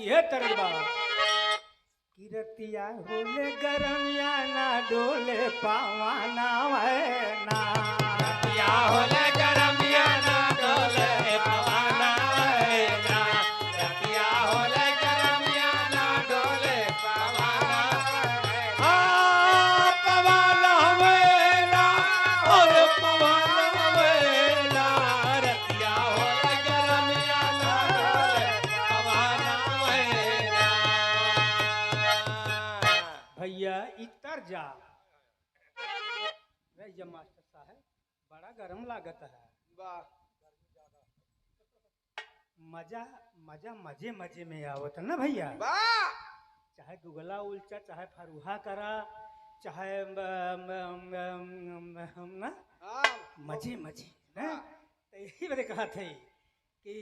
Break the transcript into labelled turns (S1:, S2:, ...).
S1: ये तरबा किरतिया होले गरमिया ना डोले पावाना है ना
S2: रतिया होले गरमिया ना डोले पवाना है ना रतिया होले गरमिया ना डोले पवाना पवाना वेला और पवाना वेला रतिया होले गरमिया ना डोले पवाना वेला
S1: भैया इतर जा भैया मास्टर साहब बड़ा गरम लागत है
S2: वाह
S1: मजा मजा मजे मजे में आवत ना भैया
S2: वाह
S1: चाहे गुगला उल्चा चाहे फरुहा करा चाहे ना मजे मजे ना तो यही मैंने कहा थे कि